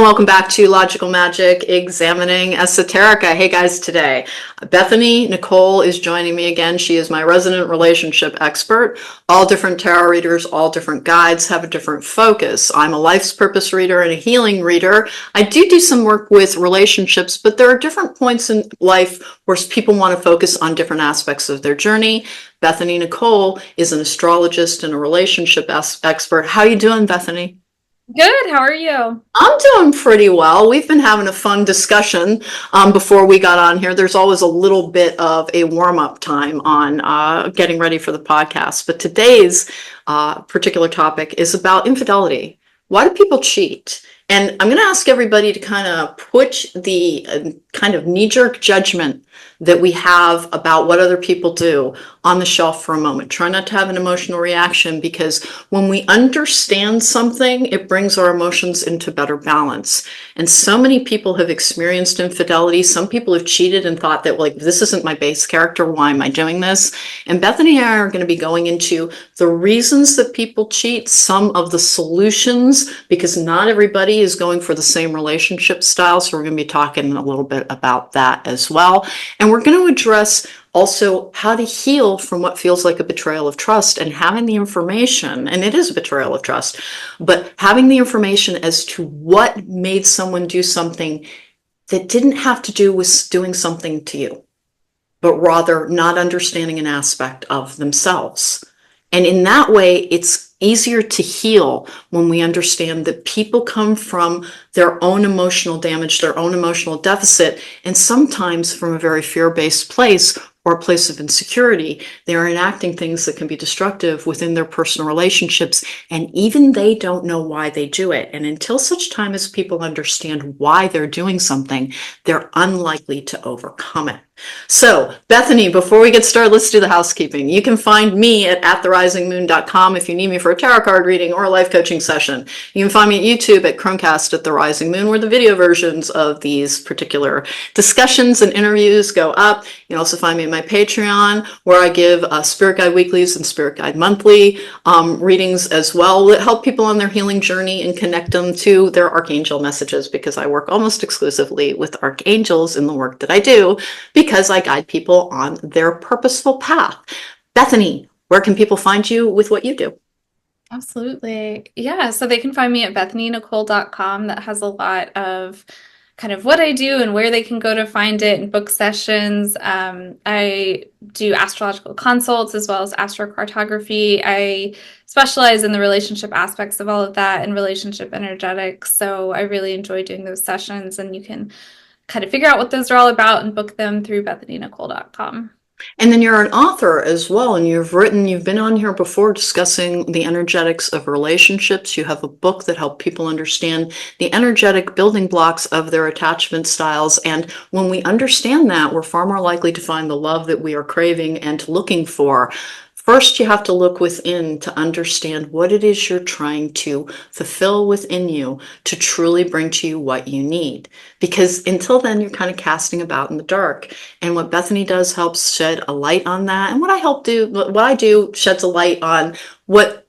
welcome back to Logical Magic Examining Esoterica. Hey guys, today Bethany Nicole is joining me again. She is my resident relationship expert. All different tarot readers, all different guides have a different focus. I'm a life's purpose reader and a healing reader. I do some work with relationships, but there are different points in life where people want to focus on different aspects of their journey. Bethany Nicole is an astrologist and a relationship expert. How you doing, Bethany? Good. How are you? I'm doing pretty well. We've been having a fun discussion before we got on here. There's always a little bit of a warm-up time on getting ready for the podcast. But today's particular topic is about infidelity. Why do people cheat? And I'm going to ask everybody to kind of put the kind of knee-jerk judgment that we have about what other people do on the shelf for a moment. Try not to have an emotional reaction, because when we understand something, it brings our emotions into better balance. And so many people have experienced infidelity. Some people have cheated and thought that, like, this isn't my base character. Why am I doing this? And Bethany and I are going to be going into the reasons that people cheat, some of the solutions, because not everybody is going for the same relationship style. So we're going to be talking a little bit about that as well. And we're going to address also how to heal from what feels like a betrayal of trust, and having the information, and it is a betrayal of trust, but having the information as to what made someone do something that didn't have to do with doing something to you, but rather not understanding an aspect of themselves. And in that way, it's easier to heal when we understand that people come from their own emotional damage, their own emotional deficit, and sometimes from a very fear-based place or a place of insecurity. They are enacting things that can be destructive within their personal relationships, and even they don't know why they do it. And until such time as people understand why they're doing something, they're unlikely to overcome it. So, Bethany, before we get started, let's do the housekeeping. You can find me at therisingmoon.com if you need me for a tarot card reading or a life coaching session. You can find me at YouTube at Chromecast at The Rising Moon, where the video versions of these particular discussions and interviews go up. You can also find me at my Patreon, where I give Spirit Guide Weeklies and Spirit Guide Monthly readings as well, that help people on their healing journey and connect them to their archangel messages, because I work almost exclusively with archangels in the work that I do, because I guide people on their purposeful path. Bethany, where can people find you with what you do? Absolutely. Yeah. So they can find me at bethanynicole.com. That has a lot of kind of what I do and where they can go to find it, and book sessions. I do astrological consults as well as astrocartography. I specialize in the relationship aspects of all of that and relationship energetics. So I really enjoy doing those sessions, and you can kind of figure out what those are all about and book them through bethanynicole.com. And then you're an author as well, and you've been on here before discussing the energetics of relationships. You have a book that helps people understand the energetic building blocks of their attachment styles. And when we understand that, we're far more likely to find the love that we are craving and looking for. First, you have to look within to understand what it is you're trying to fulfill within you to truly bring to you what you need. Because until then, you're kind of casting about in the dark. And what Bethany does helps shed a light on that. And what I do sheds a light on what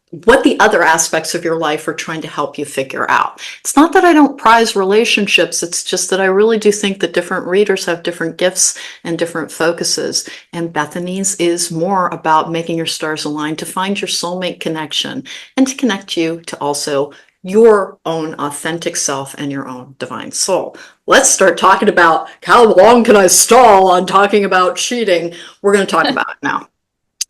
the other aspects of your life are trying to help you figure out. It's not that I don't prize relationships, it's just that I really do think that different readers have different gifts and different focuses. And Bethany's is more about making your stars align to find your soulmate connection and to connect you to also your own authentic self and your own divine soul. Let's start talking about how long can I stall on talking about cheating. We're going to talk about it now.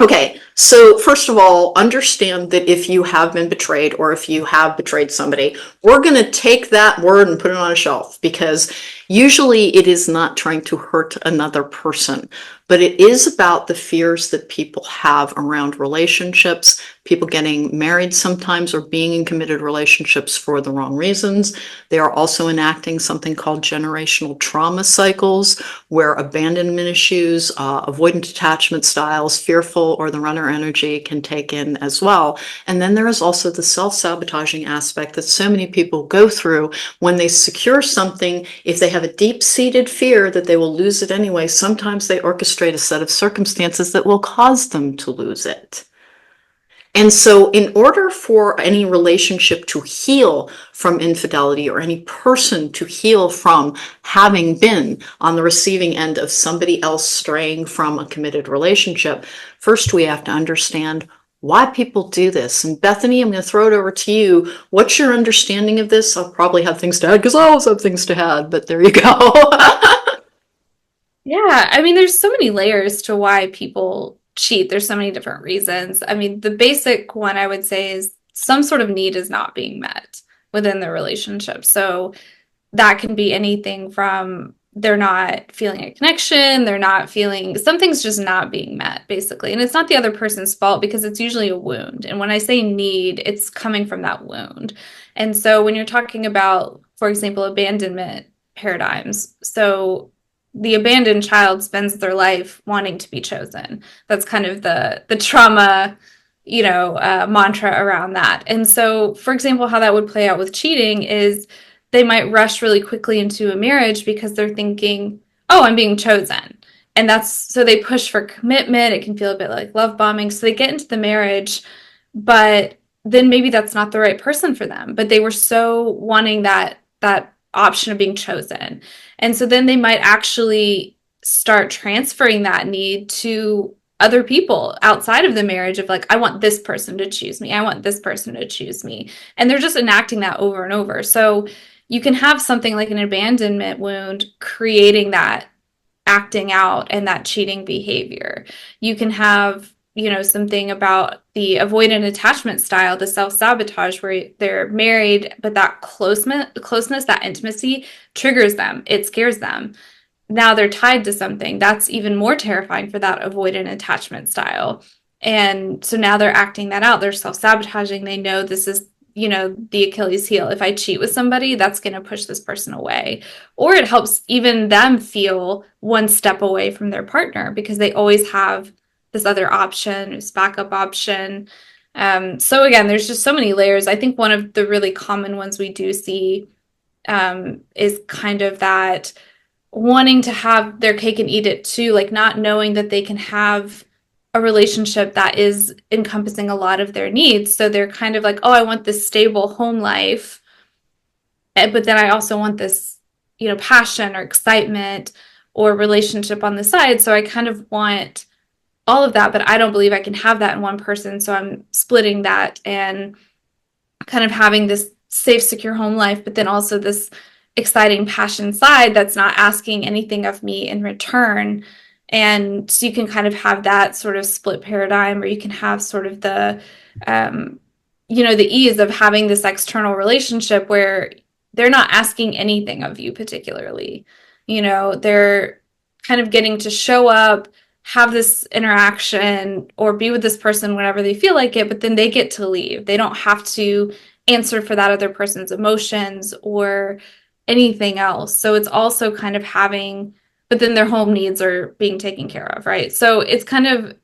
Okay, so first of all, understand that if you have been betrayed, or if you have betrayed somebody, we're going to take that word and put it on a shelf, because usually it is not trying to hurt another person, but it is about the fears that people have around relationships, people getting married sometimes, or being in committed relationships for the wrong reasons. They are also enacting something called generational trauma cycles, where abandonment issues, avoidant attachment styles, fearful, or the runner energy can take in as well. And then there is also the self-sabotaging aspect that so many people go through when they secure something. If they have a deep-seated fear that they will lose it anyway, sometimes they orchestrate a set of circumstances that will cause them to lose it. And so in order for any relationship to heal from infidelity, or any person to heal from having been on the receiving end of somebody else straying from a committed relationship, first we have to understand why people do this. And Bethany, I'm going to throw it over to you. What's your understanding of this? I'll probably have things to add because I always have things to add, but there you go. Yeah, I mean, there's so many layers to why people cheat. There's so many different reasons. I mean, the basic one I would say is some sort of need is not being met within the relationship. So that can be anything from they're not feeling a connection, they're not feeling something's just not being met, basically. And it's not the other person's fault because it's usually a wound. And when I say need, it's coming from that wound. And so when you're talking about, for example, abandonment paradigms, so the abandoned child spends their life wanting to be chosen. That's kind of the trauma, mantra around that. And so, for example, how that would play out with cheating is they might rush really quickly into a marriage because they're thinking, oh, I'm being chosen. And so they push for commitment. It can feel a bit like love bombing. So they get into the marriage, but then maybe that's not the right person for them. But they were so wanting that option of being chosen. And so then they might actually start transferring that need to other people outside of the marriage of like, I want this person to choose me. I want this person to choose me. And they're just enacting that over and over. So you can have something like an abandonment wound creating that acting out and that cheating behavior. You can have, something about the avoidant attachment style, the self-sabotage, where they're married, but that closeness, that intimacy triggers them. It scares them. Now they're tied to something. That's even more terrifying for that avoidant attachment style. And so now they're acting that out. They're self-sabotaging. They know this is the Achilles heel. If I cheat with somebody, that's going to push this person away. Or it helps even them feel one step away from their partner because they always have this other option, this backup option. So again, there's just so many layers. I think one of the really common ones we do see is kind of that wanting to have their cake and eat it too, like not knowing that they can have a relationship that is encompassing a lot of their needs. So they're kind of like, oh, I want this stable home life, but then I also want this, passion or excitement or relationship on the side. So I kind of want all of that, but I don't believe I can have that in one person. So I'm splitting that and kind of having this safe, secure home life, but then also this exciting passion side that's not asking anything of me in return. And so you can kind of have that sort of split paradigm, or you can have sort of the ease of having this external relationship where they're not asking anything of you particularly. They're kind of getting to show up, have this interaction, or be with this person whenever they feel like it, but then they get to leave. They don't have to answer for that other person's emotions or anything else. So it's also kind of having, but then their home needs are being taken care of, right? So it's kind of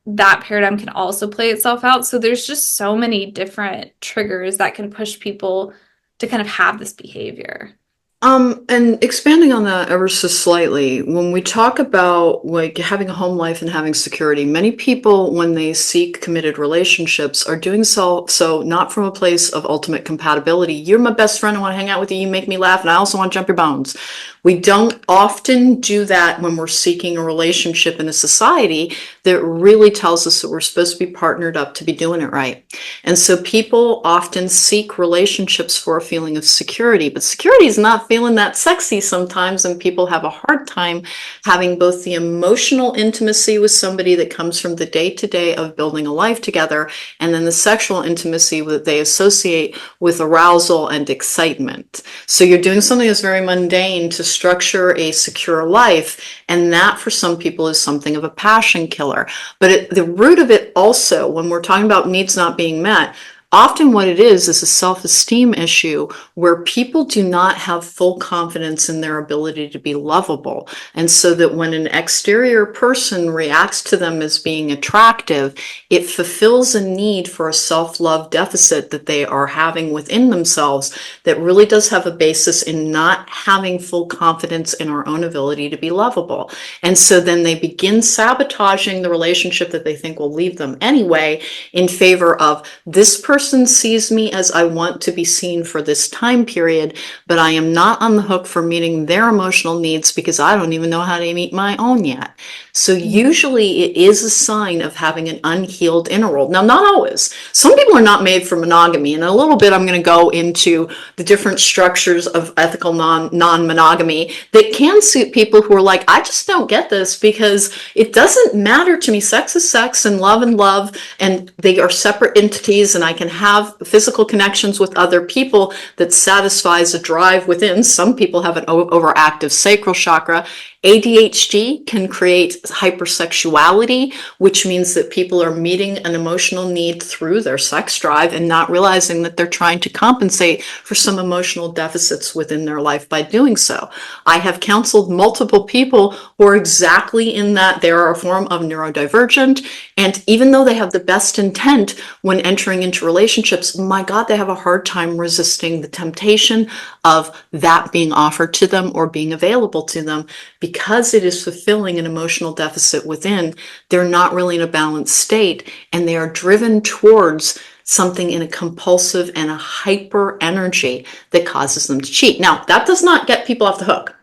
that paradigm can also play itself out. So there's just so many different triggers that can push people to kind of have this behavior. And expanding on that ever so slightly, when we talk about like having a home life and having security, many people, when they seek committed relationships, are doing so not from a place of ultimate compatibility. You're my best friend. I want to hang out with you. You make me laugh, and I also want to jump your bones. We don't often do that when we're seeking a relationship in a society that really tells us that we're supposed to be partnered up to be doing it right. And so people often seek relationships for a feeling of security, but security is not feeling that sexy sometimes, and people have a hard time having both the emotional intimacy with somebody that comes from the day-to-day of building a life together, and then the sexual intimacy that they associate with arousal and excitement. So you're doing something that's very mundane to structure a secure life, and that for some people is something of a passion killer. But the root of it also, when we're talking about needs not being met, Often what it is a self-esteem issue where people do not have full confidence in their ability to be lovable. And so that when an exterior person reacts to them as being attractive, it fulfills a need for a self-love deficit that they are having within themselves that really does have a basis in not having full confidence in our own ability to be lovable. And so then they begin sabotaging the relationship that they think will leave them anyway in favor of this person sees me as I want to be seen for this time period, but I am not on the hook for meeting their emotional needs because I don't even know how to meet my own yet. So usually it is a sign of having an unhealed inner world. Now, not always. Some people are not made for monogamy, and in a little bit I'm going to go into the different structures of ethical non-monogamy that can suit people who are like, I just don't get this because it doesn't matter to me. Sex is sex and love, and they are separate entities, and I can have physical connections with other people that satisfies a drive within. Some people have an overactive sacral chakra. ADHD can create hypersexuality, which means that people are meeting an emotional need through their sex drive and not realizing that they're trying to compensate for some emotional deficits within their life by doing so. I have counseled multiple people who are exactly in that. They are a form of neurodivergent, and even though they have the best intent when entering into relationships, my God, they have a hard time resisting the temptation of that being offered to them or being available to them. Because it is fulfilling an emotional deficit within, they're not really in a balanced state, and they are driven towards something in a compulsive and a hyper energy that causes them to cheat. Now, that does not get people off the hook.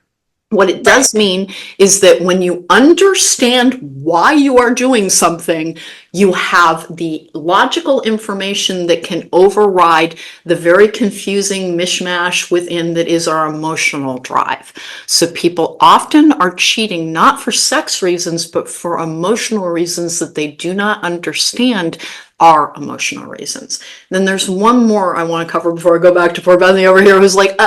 What it does mean is that when you understand why you are doing something, you have the logical information that can override the very confusing mishmash within that is our emotional drive. So people often are cheating not for sex reasons, but for emotional reasons that they do not understand are emotional reasons. Then there's one more I want to cover before I go back to poor Bethany over here who's like,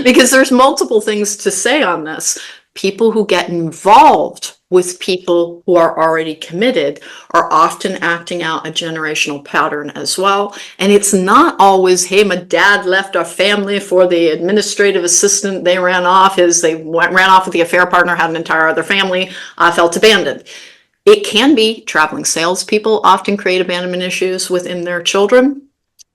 because there's multiple things to say on this. People who get involved with people who are already committed are often acting out a generational pattern as well. And it's not always, hey, my dad left our family for the administrative assistant. They ran off with the affair partner, had an entire other family. I felt abandoned. It can be traveling salespeople often create abandonment issues within their children.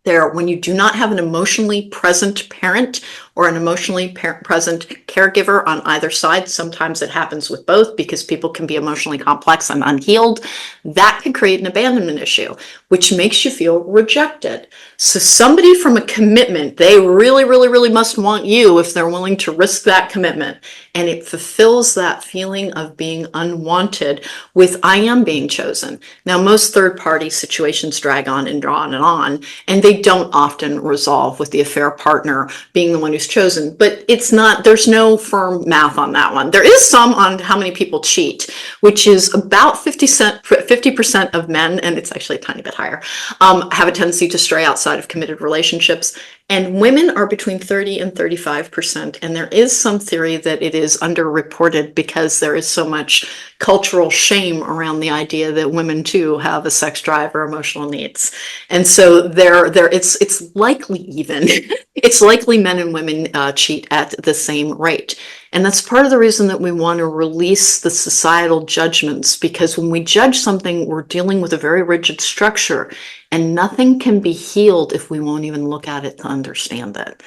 When you do not have an emotionally present parent or an emotionally present caregiver on either side, sometimes it happens with both because people can be emotionally complex and unhealed, that can create an abandonment issue, which makes you feel rejected. So somebody from a commitment, they really, really, really must want you if they're willing to risk that commitment. And it fulfills that feeling of being unwanted with I am being chosen. Now, most third-party situations drag on and on, and they don't often resolve with the affair partner being the one who's chosen. But it's not, there's no firm math on that one. There is some on how many people cheat, which is about 50% of men, and it's actually a tiny bit higher, have a tendency to stray outside of committed relationships. And women are between 30 and 35%. And there is some theory that it is underreported because there is so much cultural shame around the idea that women too have a sex drive or emotional needs. And so it's likely even. It's likely men and women cheat at the same rate. And that's part of the reason that we want to release the societal judgments, because when we judge something, we're dealing with a very rigid structure, and nothing can be healed if we won't even look at it to understand it.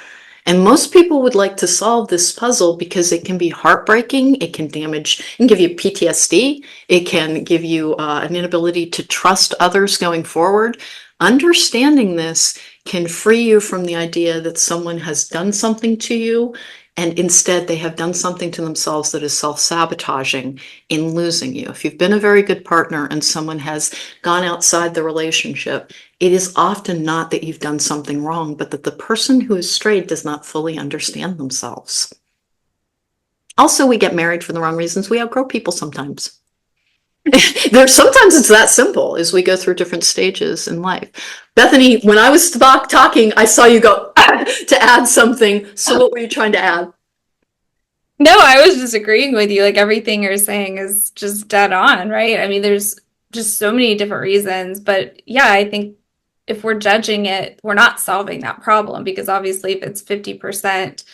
And most people would like to solve this puzzle because it can be heartbreaking, it can damage, it can give you PTSD, it can give you an inability to trust others going forward. Understanding this can free you from the idea that someone has done something to you, and instead they have done something to themselves that is self-sabotaging in losing you. If you've been a very good partner and someone has gone outside the relationship, it is often not that you've done something wrong, but that the person who is strayed does not fully understand themselves. Also, we get married for the wrong reasons. We outgrow people sometimes. Sometimes it's that simple as we go through different stages in life. Bethany, when I was talking, I saw you go to add something. So what were you trying to add? No, I was just agreeing with you. Like everything you're saying is just dead on, right? I mean, there's just so many different reasons, but yeah, I think if we're judging it, we're not solving that problem, because obviously if it's 50%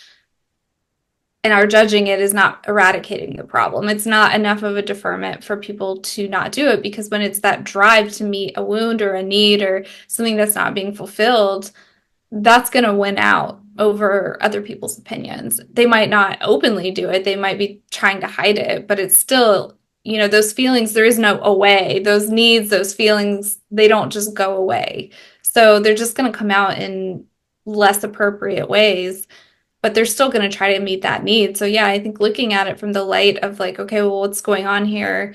and our judging it is not eradicating the problem, it's not enough of a deferment for people to not do it, because when it's that drive to meet a wound or a need or something that's not being fulfilled, that's going to win out over other people's opinions. They might not openly do it, they might be trying to hide it, but it's still, those feelings, there is no away. Those needs, those feelings, they don't just go away. So they're just going to come out in less appropriate ways, but they're still going to try to meet that need. So yeah, I think looking at it from the light of like, okay, well, what's going on here?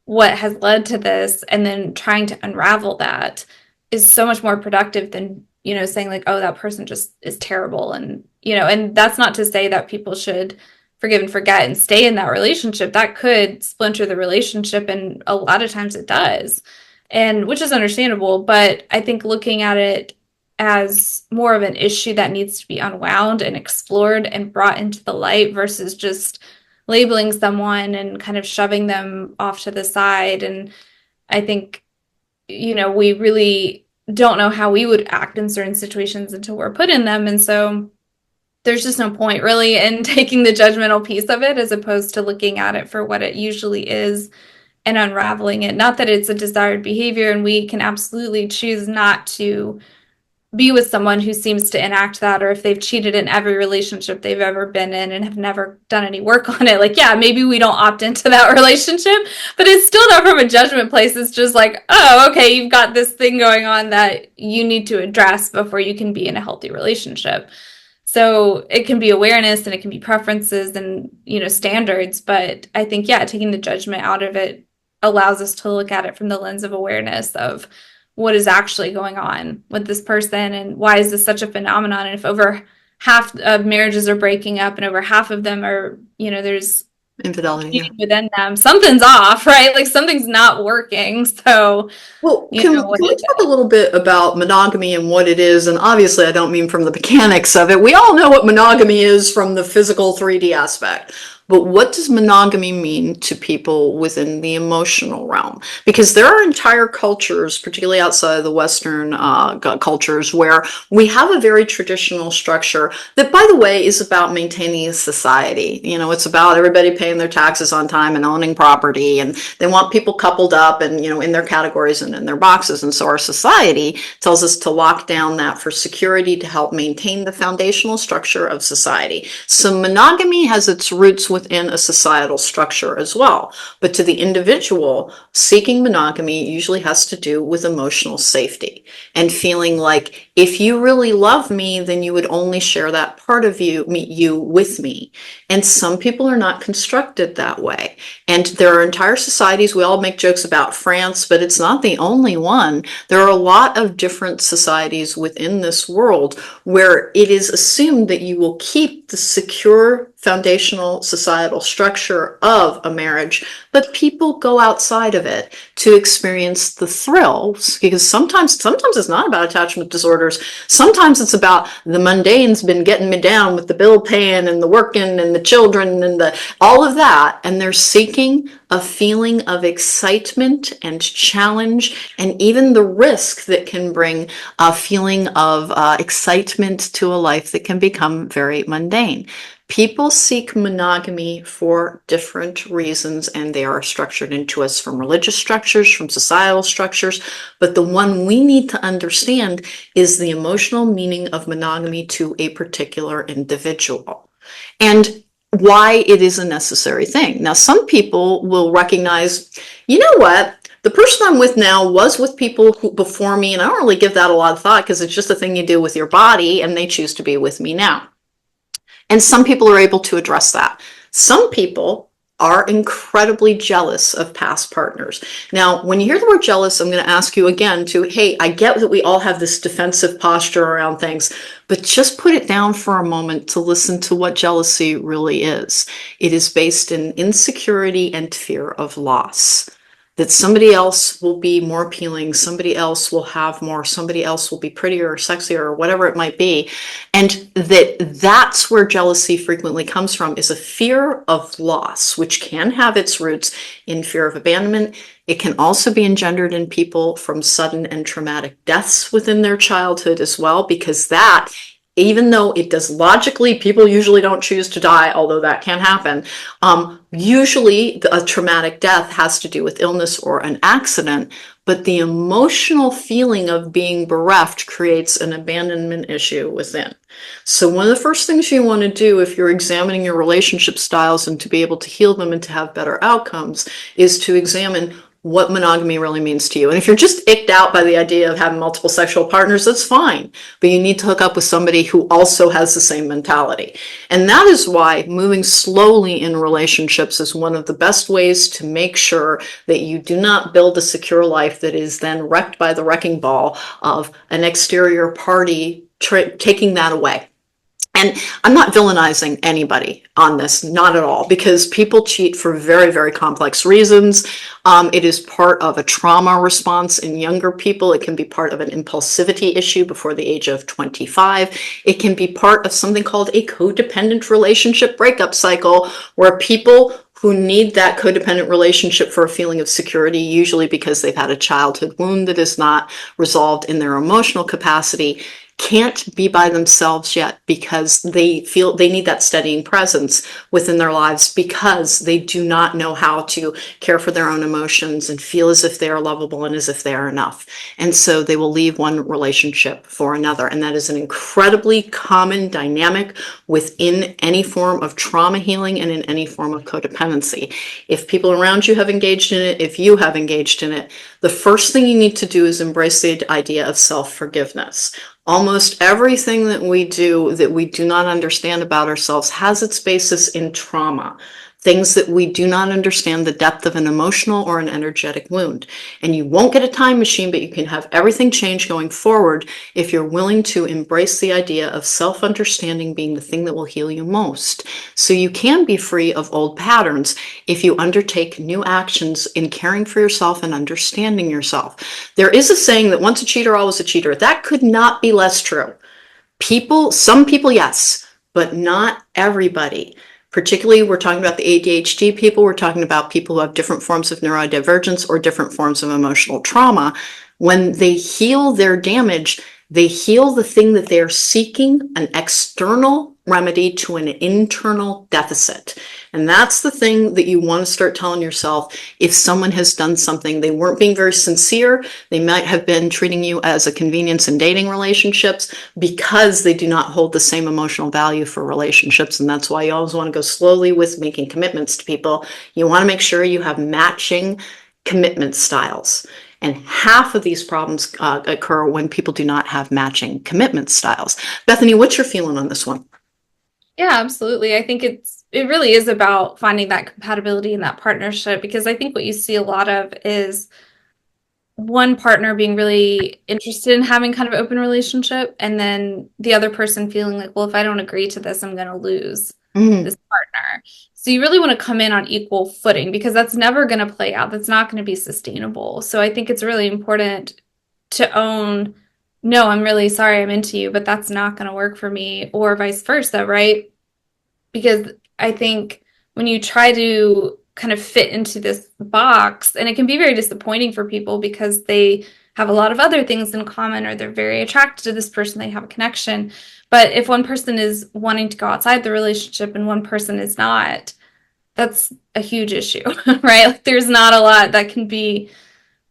What has led to this? And then trying to unravel that is so much more productive than, saying like, oh, that person just is terrible. And, and that's not to say that people should forgive and forget and stay in that relationship. That could splinter the relationship. And a lot of times it does, and which is understandable. But I think looking at it as more of an issue that needs to be unwound and explored and brought into the light versus just labeling someone and kind of shoving them off to the side. And I think, we really don't know how we would act in certain situations until we're put in them. And so there's just no point really in taking the judgmental piece of it, as opposed to looking at it for what it usually is and unraveling it. Not that it's a desired behavior, and we can absolutely choose not to be with someone who seems to enact that, or if they've cheated in every relationship they've ever been in and have never done any work on it. Like, yeah, maybe we don't opt into that relationship, but it's still not from a judgment place. It's just like, oh, okay, you've got this thing going on that you need to address before you can be in a healthy relationship. So it can be awareness and it can be preferences and, standards. But I think, yeah, taking the judgment out of it allows us to look at it from the lens of awareness of what is actually going on with this person and why is this such a phenomenon. And if over half of marriages are breaking up and over half of them are, there's infidelity within them, something's off, right? Like something's not working. So, well, can we talk a little bit about monogamy and what it is? And obviously I don't mean from the mechanics of it. We all know what monogamy is from the physical 3D aspect. But what does monogamy mean to people within the emotional realm? Because there are entire cultures, particularly outside of the Western cultures, where we have a very traditional structure that, by the way, is about maintaining a society. It's about everybody paying their taxes on time and owning property, and they want people coupled up and, in their categories and in their boxes. And so our society tells us to lock down that for security to help maintain the foundational structure of society. So monogamy has its roots within a societal structure as well. But to the individual, seeking monogamy usually has to do with emotional safety and feeling like if you really love me, then you would only share that part of you with me. And some people are not constructed that way. And there are entire societies, we all make jokes about France, but it's not the only one. There are a lot of different societies within this world where it is assumed that you will keep the secure foundational societal structure of a marriage, but people go outside of it to experience the thrills, because sometimes it's not about attachment disorders. Sometimes it's about the mundane's been getting me down with the bill paying and the working and the children and all of that, and they're seeking a feeling of excitement and challenge, and even the risk that can bring a feeling of excitement to a life that can become very mundane. People seek monogamy for different reasons, and they are structured into us from religious structures, from societal structures. But the one we need to understand is the emotional meaning of monogamy to a particular individual, and why it is a necessary thing. Now, some people will recognize, you know what? The person I'm with now was with people who before me, and I don't really give that a lot of thought because it's just a thing you do with your body, and they choose to be with me now. And some people are able to address that. Some people are incredibly jealous of past partners. Now, when you hear the word jealous, I'm going to ask you again hey, I get that we all have this defensive posture around things, but just put it down for a moment to listen to what jealousy really is. It is based in insecurity and fear of loss. that somebody else will be more appealing, somebody else will have more, somebody else will be prettier or sexier or whatever it might be. And that's where jealousy frequently comes from, is a fear of loss, which can have its roots in fear of abandonment. It can also be engendered in people from sudden and traumatic deaths within their childhood as well, because that, even though it does logically, people usually don't choose to die, although that can happen. Usually a traumatic death has to do with illness or an accident, but the emotional feeling of being bereft creates an abandonment issue within. So one of the first things you want to do if you're examining your relationship styles and to be able to heal them and to have better outcomes is to examine what monogamy really means to you. And if you're just icked out by the idea of having multiple sexual partners, that's fine. But you need to hook up with somebody who also has the same mentality. And that is why moving slowly in relationships is one of the best ways to make sure that you do not build a secure life that is then wrecked by the wrecking ball of an exterior party taking that away. And I'm not villainizing anybody on this, not at all, because people cheat for very, very complex reasons. It is part of a trauma response in younger people. It can be part of an impulsivity issue before the age of 25. It can be part of something called a codependent relationship breakup cycle, where people who need that codependent relationship for a feeling of security, usually because they've had a childhood wound that is not resolved in their emotional capacity, can't be by themselves yet because they feel they need that steadying presence within their lives, because they do not know how to care for their own emotions and feel as if they are lovable and as if they are enough. And so they will leave one relationship for another. And that is an incredibly common dynamic within any form of trauma healing and in any form of codependency. If people around you have engaged in it, if you have engaged in it, the first thing you need to do is embrace the idea of self-forgiveness. Almost everything that we do not understand about ourselves has its basis in trauma. Things that we do not understand the depth of an emotional or an energetic wound. And you won't get a time machine, but you can have everything change going forward if you're willing to embrace the idea of self-understanding being the thing that will heal you most. So you can be free of old patterns if you undertake new actions in caring for yourself and understanding yourself. There is a saying that once a cheater, always a cheater. That could not be less true. Some people, yes, but not everybody. Particularly, we're talking about the ADHD people, we're talking about people who have different forms of neurodivergence or different forms of emotional trauma. When they heal their damage, they heal the thing that they're seeking, an external remedy to an internal deficit. And that's the thing that you want to start telling yourself. If someone has done something, they weren't being very sincere, they might have been treating you as a convenience in dating relationships because they do not hold the same emotional value for relationships. And that's why you always want to go slowly with making commitments to people. You want to make sure you have matching commitment styles. And half of these problems occur when people do not have matching commitment styles. Bethany, what's your feeling on this one? Yeah, absolutely. I think it really is about finding that compatibility in that partnership, because I think what you see a lot of is one partner being really interested in having kind of an open relationship, and then the other person feeling like, well, if I don't agree to this, I'm going to lose this partner. So you really want to come in on equal footing, because that's never going to play out. That's not going to be sustainable. So I think it's really important to own, no, I'm really sorry I'm into you, but that's not going to work for me, or vice versa, right? Because I think when you try to kind of fit into this box, and it can be very disappointing for people because they have a lot of other things in common, or they're very attracted to this person, they have a connection. But if one person is wanting to go outside the relationship and one person is not, that's a huge issue, right? Like, there's not a lot that can be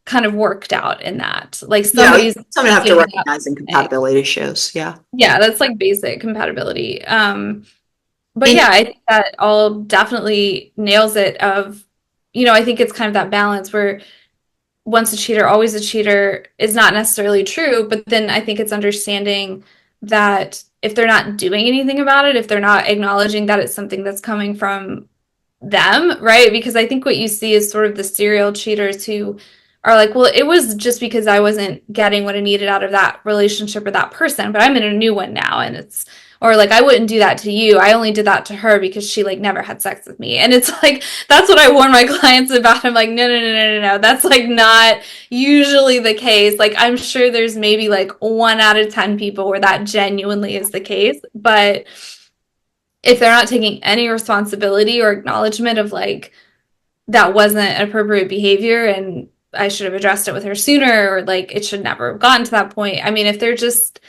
kind of worked out in that. Like, somebody's somebody have to recognize incompatibility issues. Yeah. Yeah, that's like basic compatibility. But yeah, I think that all definitely nails it of, I think it's kind of that balance where once a cheater, always a cheater is not necessarily true. But then I think it's understanding that if they're not doing anything about it, if they're not acknowledging that it's something that's coming from them, right? Because I think what you see is sort of the serial cheaters who are like, well, it was just because I wasn't getting what I needed out of that relationship or that person, but I'm in a new one now, and or like, I wouldn't do that to you. I only did that to her because she like never had sex with me. And it's like, that's what I warn my clients about. I'm like, no, no, no, no, no, no. That's like not usually the case. Like, I'm sure there's maybe like 1 out of 10 people where that genuinely is the case. But if they're not taking any responsibility or acknowledgement of like, that wasn't appropriate behavior and I should have addressed it with her sooner, or like it should never have gotten to that point. I mean, if they're just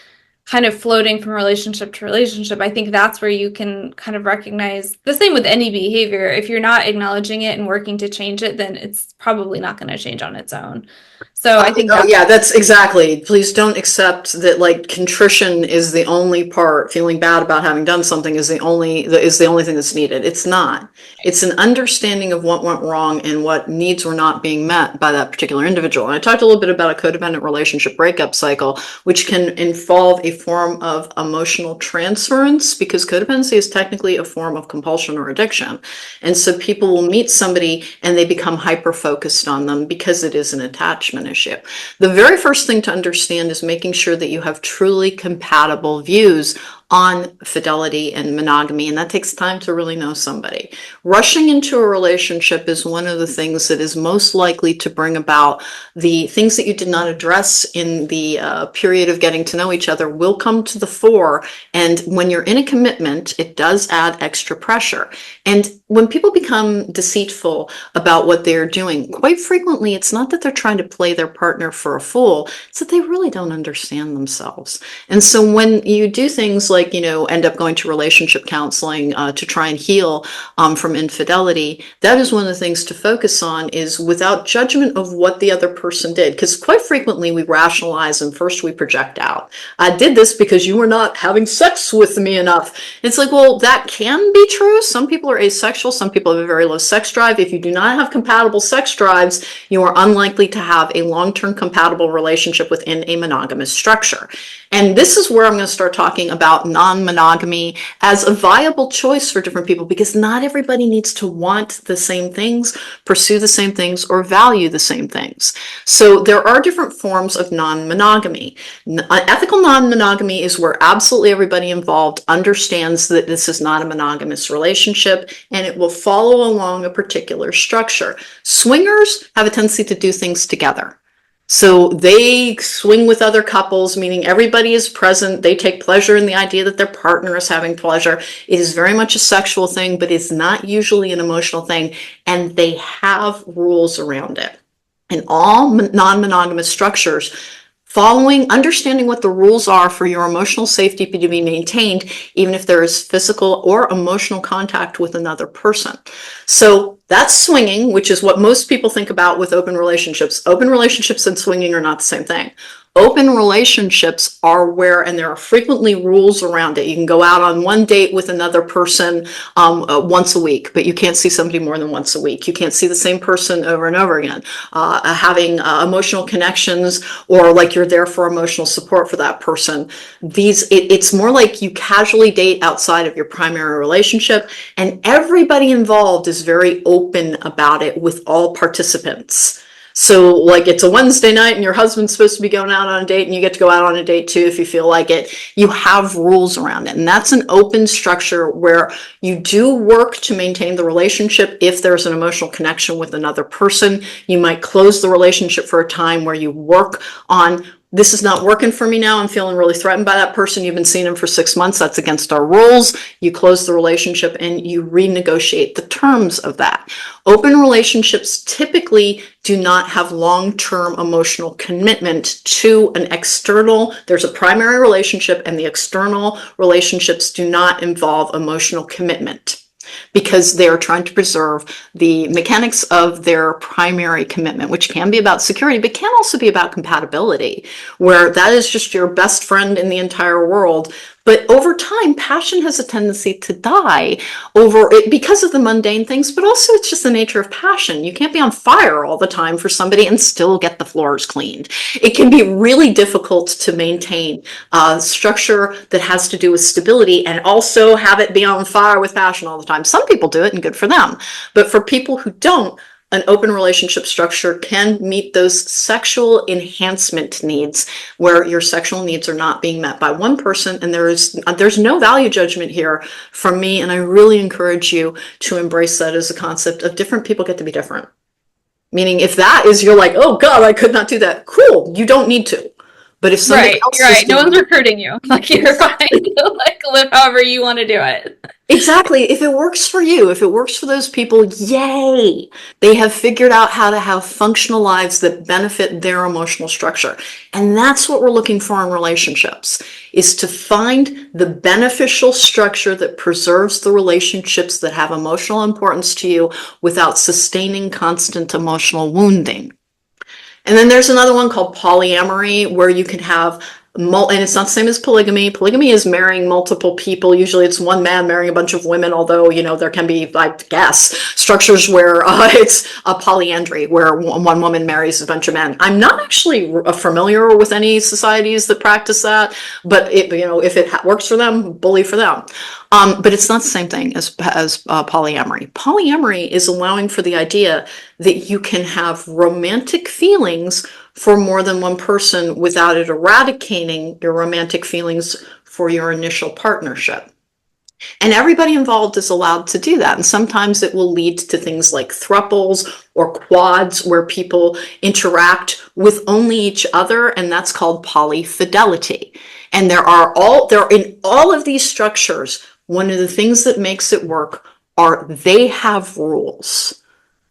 kind of floating from relationship to relationship, I think that's where you can kind of recognize the same with any behavior. If you're not acknowledging it and working to change it, then it's probably not going to change on its own. So I think yeah, that's exactly. Please don't accept that like contrition is the only part. Feeling bad about having done something is the only thing that's needed. It's not. It's an understanding of what went wrong and what needs were not being met by that particular individual. And I talked a little bit about a codependent relationship breakup cycle, which can involve a form of emotional transference, because codependency is technically a form of compulsion or addiction. And so people will meet somebody and they become hyper focused on them because it is an attachment issue. The very first thing to understand is making sure that you have truly compatible views on fidelity and monogamy, and that takes time to really know somebody. Rushing into a relationship is one of the things that is most likely to bring about the things that you did not address in the period of getting to know each other will come to the fore, and when you're in a commitment, it does add extra pressure. And when people become deceitful about what they're doing, quite frequently it's not that they're trying to play their partner for a fool, it's that they really don't understand themselves. And so when you do things like, end up going to relationship counseling to try and heal from infidelity, that is one of the things to focus on, is without judgment of what the other person did. Because quite frequently we rationalize and first we project out. I did this because you were not having sex with me enough. It's like, well, that can be true. Some people are asexual. Some people have a very low sex drive. If you do not have compatible sex drives, you are unlikely to have a long-term compatible relationship within a monogamous structure. And this is where I'm going to start talking about non-monogamy as a viable choice for different people, because not everybody needs to want the same things, pursue the same things, or value the same things. So there are different forms of non-monogamy. Ethical non-monogamy is where absolutely everybody involved understands that this is not a monogamous relationship and it will follow along a particular structure. Swingers have a tendency to do things together. So they swing with other couples, meaning everybody is present. They take pleasure in the idea that their partner is having pleasure. It is very much a sexual thing, but it's not usually an emotional thing. And they have rules around it. In all non-monogamous structures, understanding what the rules are for your emotional safety to be maintained, even if there is physical or emotional contact with another person. So that's swinging, which is what most people think about with open relationships. Open relationships and swinging are not the same thing. Open relationships are where, and there are frequently rules around it. You can go out on one date with another person once a week, but you can't see somebody more than once a week. You can't see the same person over and over again. Having emotional connections, or like you're there for emotional support for that person. It's more like you casually date outside of your primary relationship, and everybody involved is very open about it with all participants. So like it's a Wednesday night and your husband's supposed to be going out on a date and you get to go out on a date too if you feel like it. You have rules around it. And that's an open structure where you do work to maintain the relationship. If there's an emotional connection with another person, you might close the relationship for a time where you work on, this is not working for me now. I'm feeling really threatened by that person. You've been seeing him for 6 months. That's against our rules. You close the relationship and you renegotiate the terms of that. Open relationships typically do not have long-term emotional commitment to an external. There's a primary relationship, and the external relationships do not involve emotional commitment, because they are trying to preserve the mechanics of their primary commitment, which can be about security, but can also be about compatibility, where that is just your best friend in the entire world. But over time, passion has a tendency to die over it because of the mundane things, but also it's just the nature of passion. You can't be on fire all the time for somebody and still get the floors cleaned. It can be really difficult to maintain a structure that has to do with stability and also have it be on fire with passion all the time. Some people do it and good for them. But for people who don't, an open relationship structure can meet those sexual enhancement needs where your sexual needs are not being met by one person, and there's no value judgment here from me, and I really encourage you to embrace that as a concept of different people get to be different. Meaning if that is, you're like, oh God, I could not do that. Cool, you don't need to. But if somebody Right, else you're is right. No doing one's it, recruiting you. Like you're fine to like live however you want to do it. exactly. If it works for you, if it works for those people, yay. They have figured out how to have functional lives that benefit their emotional structure. And that's what we're looking for in relationships, is to find the beneficial structure that preserves the relationships that have emotional importance to you without sustaining constant emotional wounding. And then there's another one called polyamory, where you can have and it's not the same as polygamy. Polygamy is marrying multiple people. Usually it's one man marrying a bunch of women, although, there can be, I guess, structures where it's a polyandry, where one woman marries a bunch of men. I'm not actually familiar with any societies that practice that, but if it works for them, bully for them. But it's not the same thing as polyamory. Polyamory is allowing for the idea that you can have romantic feelings for more than one person without it eradicating your romantic feelings for your initial partnership. And everybody involved is allowed to do that. And sometimes it will lead to things like thruples or quads, where people interact with only each other, and that's called polyfidelity. And there in all of these structures, one of the things that makes it work are they have rules.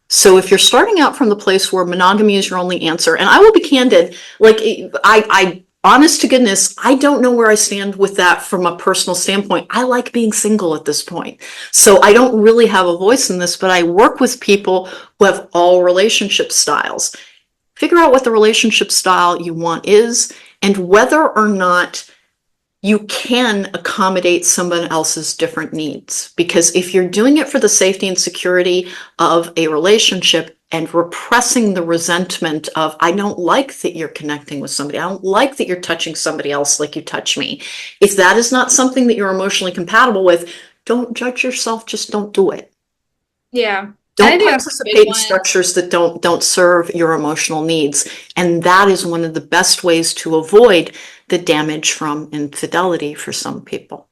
So if you're starting out from the place where monogamy is your only answer, and I will be candid, like I honest to goodness, I don't know where I stand with that from a personal standpoint. I like being single at this point. So I don't really have a voice in this, but I work with people who have all relationship styles. Figure out what the relationship style you want is, and whether or not you can accommodate someone else's different needs. Because if you're doing it for the safety and security of a relationship and repressing the resentment of, I don't like that you're connecting with somebody, I don't like that you're touching somebody else like you touch me. If that is not something that you're emotionally compatible with, don't judge yourself, just don't do it. Yeah. And I Don't think that's a big participate in one. structures that don't serve your emotional needs. And that is one of the best ways to avoid the damage from infidelity for some people.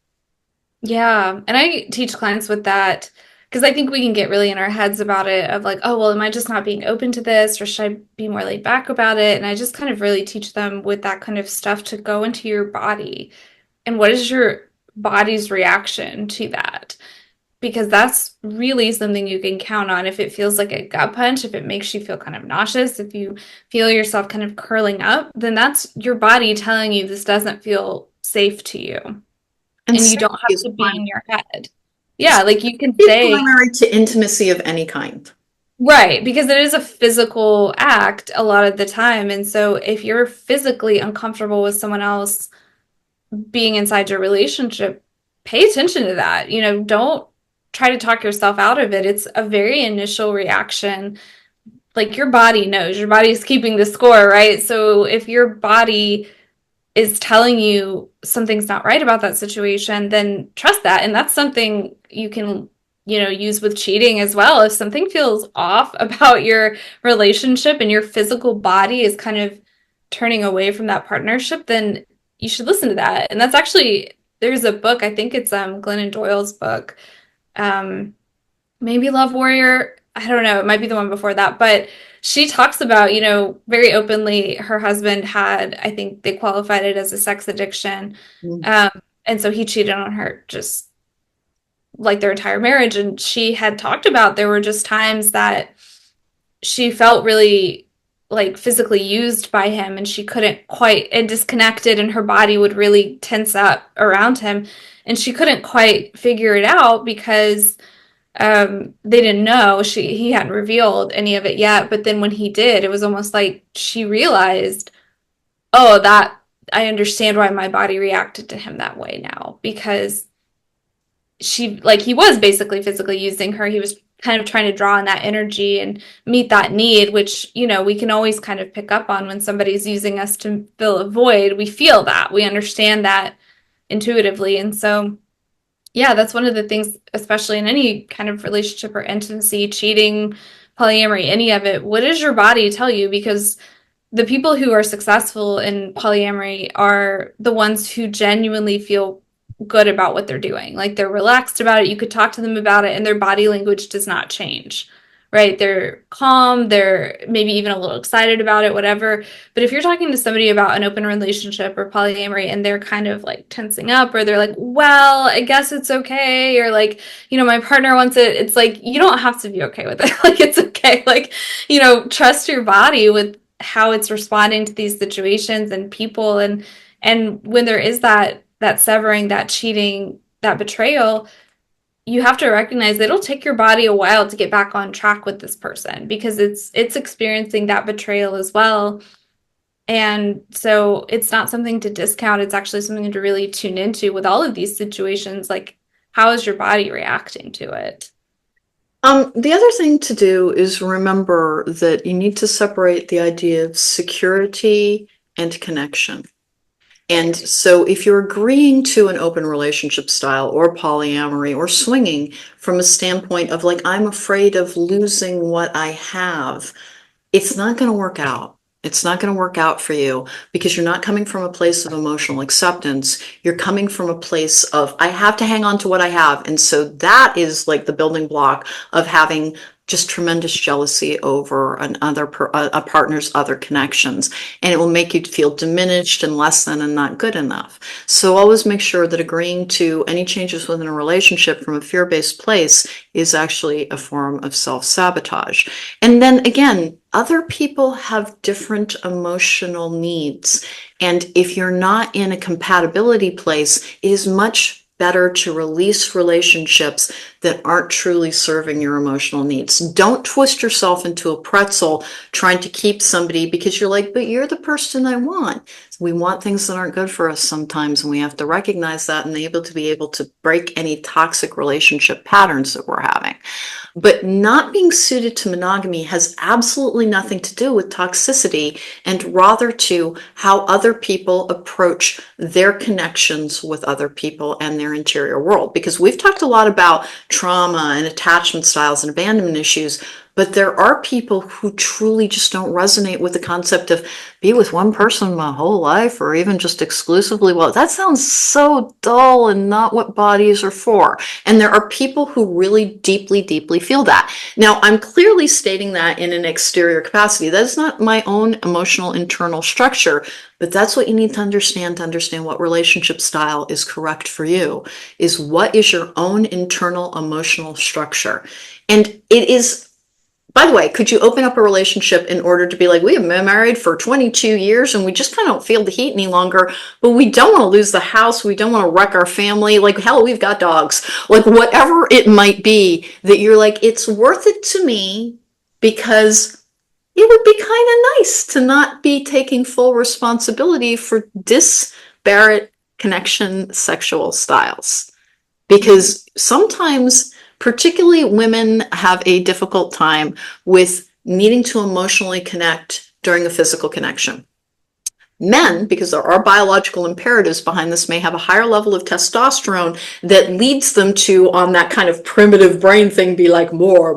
Yeah. And I teach clients with that because I think we can get really in our heads about it of like, oh, well, am I just not being open to this, or should I be more laid back about it? And I just kind of really teach them with that kind of stuff to go into your body and what is your body's reaction to that? Because that's really something you can count on. If it feels like a gut punch, if it makes you feel kind of nauseous, if you feel yourself kind of curling up, then that's your body telling you this doesn't feel safe to you. And And you safety don't have is to be primary. in your head. Yeah, like you can It's say, primary to intimacy of any kind. right, because it is a physical act a lot of the time. And so if you're physically uncomfortable with someone else being inside your relationship, pay attention to that. Don't try to talk yourself out of it. It's a very initial reaction. Like your body knows, your body's keeping the score, right? So if your body is telling you something's not right about that situation, then trust that. And that's something you can, use with cheating as well. If something feels off about your relationship and your physical body is kind of turning away from that partnership, then you should listen to that. And that's actually, there's a book, I think it's Glennon Doyle's book, maybe Love Warrior. I don't know. It might be the one before that, but she talks about, very openly, her husband had, I think they qualified it as a sex addiction. Mm. And so he cheated on her just like their entire marriage. And she had talked about there were just times that she felt really like physically used by him, and she couldn't quite, and disconnected, and her body would really tense up around him. And she couldn't quite figure it out because they didn't know, he hadn't revealed any of it yet. But then when he did, it was almost like she realized, oh, that I understand why my body reacted to him that way now, because he was basically physically using her. He was kind of trying to draw on that energy and meet that need, which, we can always kind of pick up on when somebody's using us to fill a void. We feel that, we understand that intuitively. And so yeah, that's one of the things, especially in any kind of relationship or intimacy, cheating, polyamory, any of it, what does your body tell you? Because the people who are successful in polyamory are the ones who genuinely feel good about what they're doing. Like they're relaxed about it. You could talk to them about it and their body language does not change, right? They're calm. They're maybe even a little excited about it, whatever. But if you're talking to somebody about an open relationship or polyamory and they're kind of like tensing up, or they're like, well, I guess it's okay. Or like, my partner wants it. It's like, you don't have to be okay with it. Like, it's okay. Like, trust your body with how it's responding to these situations and people. And when there is that severing, that cheating, that betrayal, you have to recognize that it'll take your body a while to get back on track with this person, because it's experiencing that betrayal as well. And so it's not something to discount. It's actually something to really tune into with all of these situations. Like, how is your body reacting to it? The other thing to do is remember that you need to separate the idea of security and connection. And so if you're agreeing to an open relationship style or polyamory or swinging from a standpoint of like, I'm afraid of losing what I have, it's not going to work out. It's not going to work out for you, because you're not coming from a place of emotional acceptance. You're coming from a place of, I have to hang on to what I have. And so that is like the building block of having just tremendous jealousy over a partner's other connections. And it will make you feel diminished and less than and not good enough. So always make sure that agreeing to any changes within a relationship from a fear-based place is actually a form of self-sabotage. And then again, other people have different emotional needs. And if you're not in a compatibility place, it is much better to release relationships that aren't truly serving your emotional needs. Don't twist yourself into a pretzel trying to keep somebody because you're like, but you're the person I want. We want things that aren't good for us sometimes, and we have to recognize that and be able to break any toxic relationship patterns that we're having. But not being suited to monogamy has absolutely nothing to do with toxicity, and rather to how other people approach their connections with other people and their interior world. Because we've talked a lot about trauma and attachment styles and abandonment issues, but there are people who truly just don't resonate with the concept of be with one person my whole life, or even just exclusively. Well, that sounds so dull and not what bodies are for. And there are people who really deeply, deeply feel that. Now, I'm clearly stating that in an exterior capacity. That is not my own emotional internal structure, but that's what you need to understand what relationship style is correct for you, is what is your own internal emotional structure. And it is, by the way, could you open up a relationship in order to be like, we have been married for 22 years and we just kind of don't feel the heat any longer, but we don't want to lose the house, we don't want to wreck our family, like hell, we've got dogs, like whatever it might be, that you're like, it's worth it to me because it would be kind of nice to not be taking full responsibility for disparate connection sexual styles. Because sometimes, particularly women, have a difficult time with needing to emotionally connect during a physical connection. Men, because there are biological imperatives behind this, may have a higher level of testosterone that leads them to, on that kind of primitive brain thing, be like more.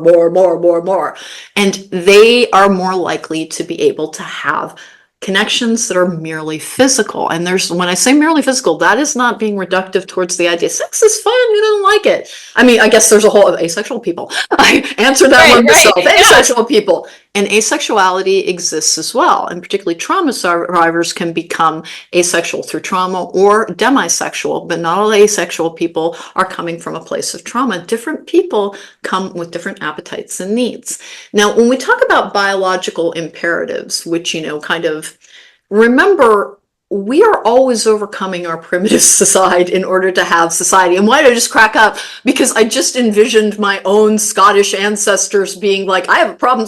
And they are more likely to be able to have connections that are merely physical. And when I say merely physical, that is not being reductive towards the idea sex is fun, who doesn't like it? I mean, I guess there's a whole of asexual people. I answered that one myself. Yeah. Asexual people. And asexuality exists as well. And particularly trauma survivors can become asexual through trauma or demisexual, but not all asexual people are coming from a place of trauma. Different people come with different appetites and needs. Now, when we talk about biological imperatives, which, kind of remember, we are always overcoming our primitive side in order to have society. And why did I just crack up? Because I just envisioned my own Scottish ancestors being like, I have a problem,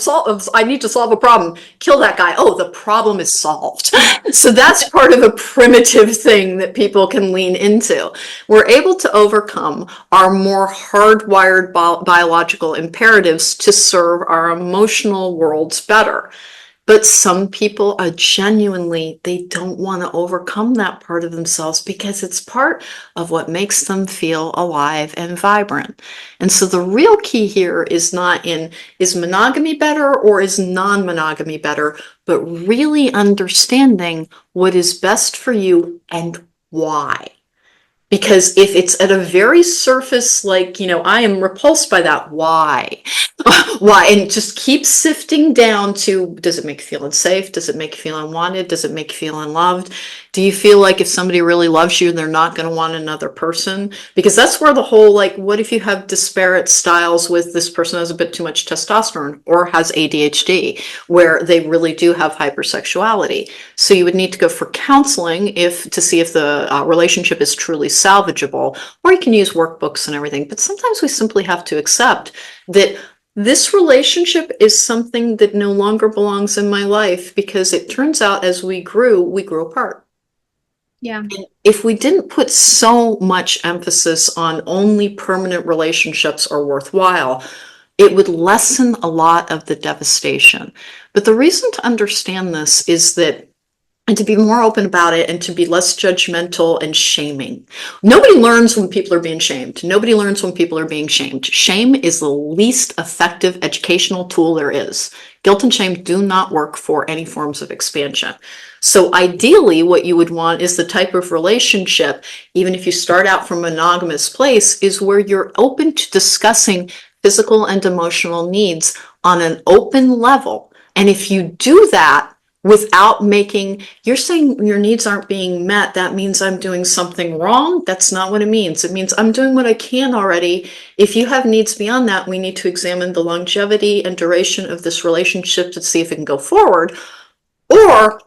I need to solve a problem. Kill that guy. Oh, the problem is solved. So that's part of a primitive thing that people can lean into. We're able to overcome our more hardwired biological imperatives to serve our emotional worlds better. But some people are genuinely, they don't want to overcome that part of themselves because it's part of what makes them feel alive and vibrant. And so the real key here is not in, is monogamy better or is non-monogamy better, but really understanding what is best for you and why. Because if it's at a very surface, like, I am repulsed by that, why? Why? And just keep sifting down to, does it make you feel unsafe? Does it make you feel unwanted? Does it make you feel unloved? Do you feel like if somebody really loves you, they're not going to want another person? Because that's where the whole, like, what if you have disparate styles with this person has a bit too much testosterone or has ADHD, where they really do have hypersexuality? So you would need to go for counseling to see if the relationship is truly salvageable, or you can use workbooks and everything. But sometimes we simply have to accept that this relationship is something that no longer belongs in my life, because it turns out as we grew apart. Yeah. And if we didn't put so much emphasis on only permanent relationships are worthwhile, it would lessen a lot of the devastation. But the reason to understand this is that, and to be more open about it, and to be less judgmental and shaming. Nobody learns when people are being shamed. Nobody learns when people are being shamed. Shame is the least effective educational tool there is. Guilt and shame do not work for any forms of expansion. So ideally, what you would want is the type of relationship, even if you start out from a monogamous place, is where you're open to discussing physical and emotional needs on an open level. And if you do that, without you're saying your needs aren't being met, that means I'm doing something wrong. That's not what it means. It means I'm doing what I can already. If you have needs beyond that, we need to examine the longevity and duration of this relationship to see if it can go forward. Or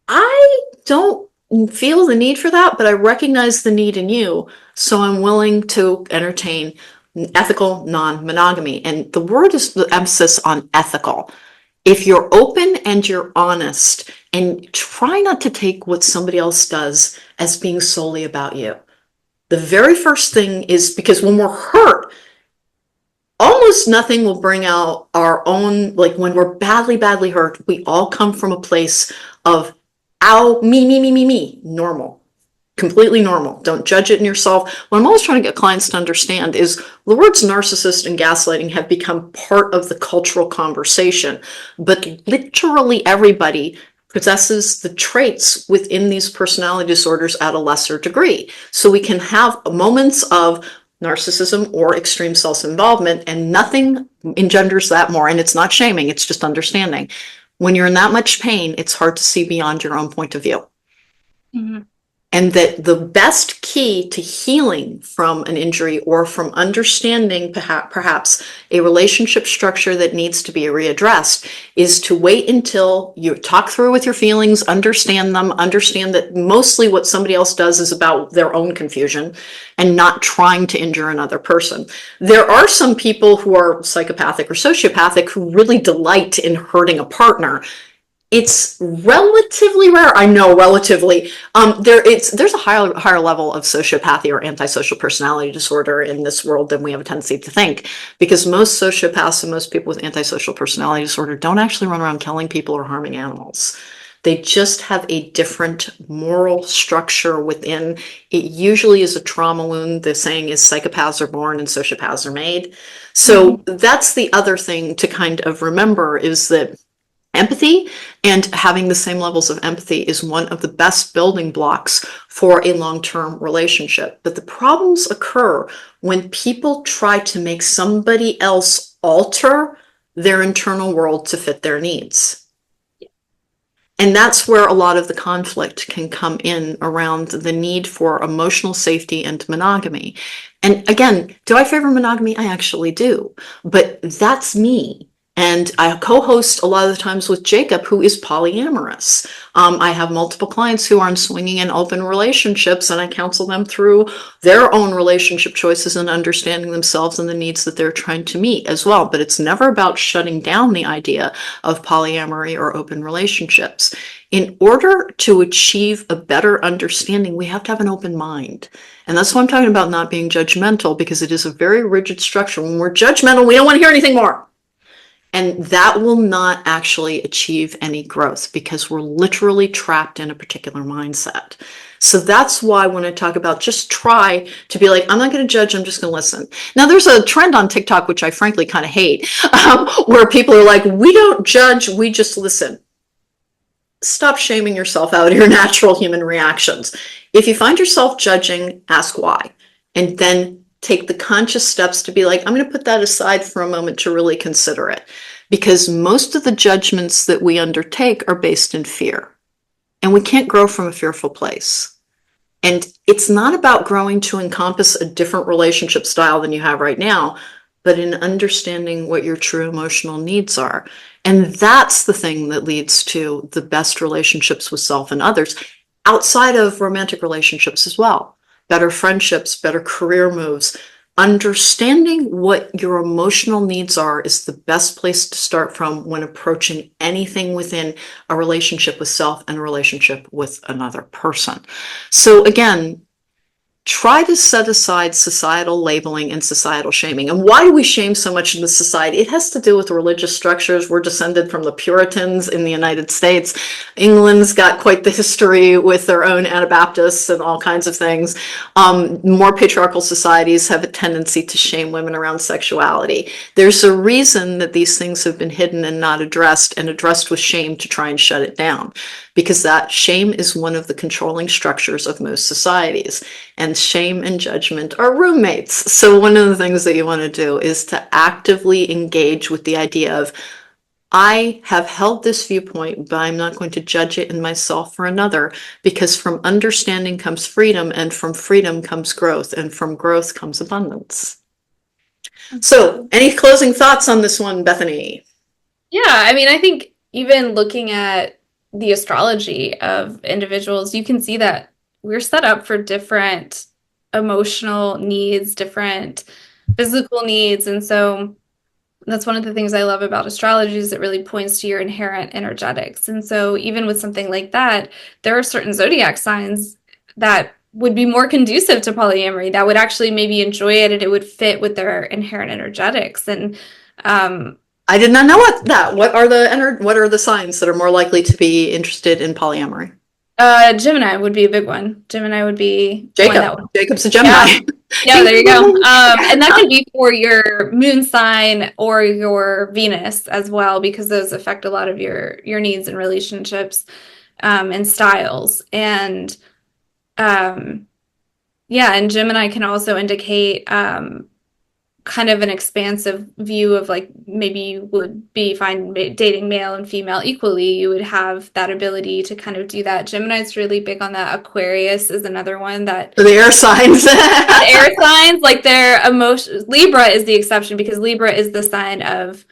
I don't feel the need for that, but I recognize the need in you, so I'm willing to entertain ethical non-monogamy. And the word is the emphasis on ethical. If you're open and you're honest, and try not to take what somebody else does as being solely about you. The very first thing is, because when we're hurt, almost nothing will bring out our own, like when we're badly, badly hurt, we all come from a place of, ow, me, normal. Completely normal. Don't judge it in yourself. What I'm always trying to get clients to understand is the words narcissist and gaslighting have become part of the cultural conversation, but literally everybody possesses the traits within these personality disorders at a lesser degree. So we can have moments of narcissism or extreme self-involvement, and nothing engenders that more. And it's not shaming, it's just understanding. When you're in that much pain, it's hard to see beyond your own point of view. Mm-hmm. And that the best key to healing from an injury, or from understanding perhaps a relationship structure that needs to be readdressed, is to wait until you talk through with your feelings, understand them, understand that mostly what somebody else does is about their own confusion and not trying to injure another person. There are some people who are psychopathic or sociopathic who really delight in hurting a partner. It's relatively rare. I know, relatively. There's a higher level of sociopathy or antisocial personality disorder in this world than we have a tendency to think, because most sociopaths and most people with antisocial personality disorder don't actually run around killing people or harming animals. They just have a different moral structure within. It usually is a trauma wound. The saying is psychopaths are born and sociopaths are made. So that's the other thing to kind of remember, is that empathy, and having the same levels of empathy, is one of the best building blocks for a long-term relationship. But the problems occur when people try to make somebody else alter their internal world to fit their needs. And that's where a lot of the conflict can come in, around the need for emotional safety and monogamy. And again, do I favor monogamy? I actually do. But that's me. And I co-host a lot of the times with Jacob, who is polyamorous. I have multiple clients who are in swinging and open relationships, and I counsel them through their own relationship choices and understanding themselves and the needs that they're trying to meet as well. But it's never about shutting down the idea of polyamory or open relationships. In order to achieve a better understanding, we have to have an open mind. And that's why I'm talking about not being judgmental, because it is a very rigid structure. When we're judgmental, we don't want to hear anything more. And that will not actually achieve any growth because we're literally trapped in a particular mindset. So that's why when I talk about just try to be like, I'm not going to judge, I'm just going to listen. Now, there's a trend on TikTok, which I frankly kind of hate, where people are like, we don't judge, we just listen. Stop shaming yourself out of your natural human reactions. If you find yourself judging, ask why. And then take the conscious steps to be like, I'm going to put that aside for a moment to really consider it. Because most of the judgments that we undertake are based in fear. And we can't grow from a fearful place. And it's not about growing to encompass a different relationship style than you have right now, but in understanding what your true emotional needs are. And that's the thing that leads to the best relationships with self and others, outside of romantic relationships as well. Better friendships, better career moves. Understanding what your emotional needs are is the best place to start from when approaching anything within a relationship with self and a relationship with another person. So again, try to set aside societal labeling and societal shaming. And why do we shame so much in the society? It has to do with religious structures. We're descended from the Puritans in the United States. England's got quite the history with their own Anabaptists and all kinds of things. More patriarchal societies have a tendency to shame women around sexuality. There's a reason that these things have been hidden and not addressed, and addressed with shame to try and shut it down. Because that shame is one of the controlling structures of most societies. And shame and judgment are roommates. So one of the things that you want to do is to actively engage with the idea of, I have held this viewpoint, but I'm not going to judge it in myself or another, because from understanding comes freedom, and from freedom comes growth, and from growth comes abundance. So any closing thoughts on this one, Bethany? Yeah, I mean, I think even looking at the astrology of individuals, you can see that we're set up for different emotional needs, different physical needs. And so that's one of the things I love about astrology, is it really points to your inherent energetics. And so even with something like that, there are certain zodiac signs that would be more conducive to polyamory, that would actually maybe enjoy it, and it would fit with their inherent energetics. And I did not know what are the signs that are more likely to be interested in polyamory? Gemini would be a big one. Gemini would be one that would, Jacob's a Gemini. yeah, there you go. And that could be for your moon sign or your Venus as well, because those affect a lot of your needs and relationships, and styles. And yeah, and Gemini can also indicate kind of an expansive view of, like, maybe you would be fine dating male and female equally. You would have that ability to kind of do that. Gemini's really big on that. Aquarius is another one that the air signs. the air signs, like their emotion. Libra is the exception, because Libra is the sign of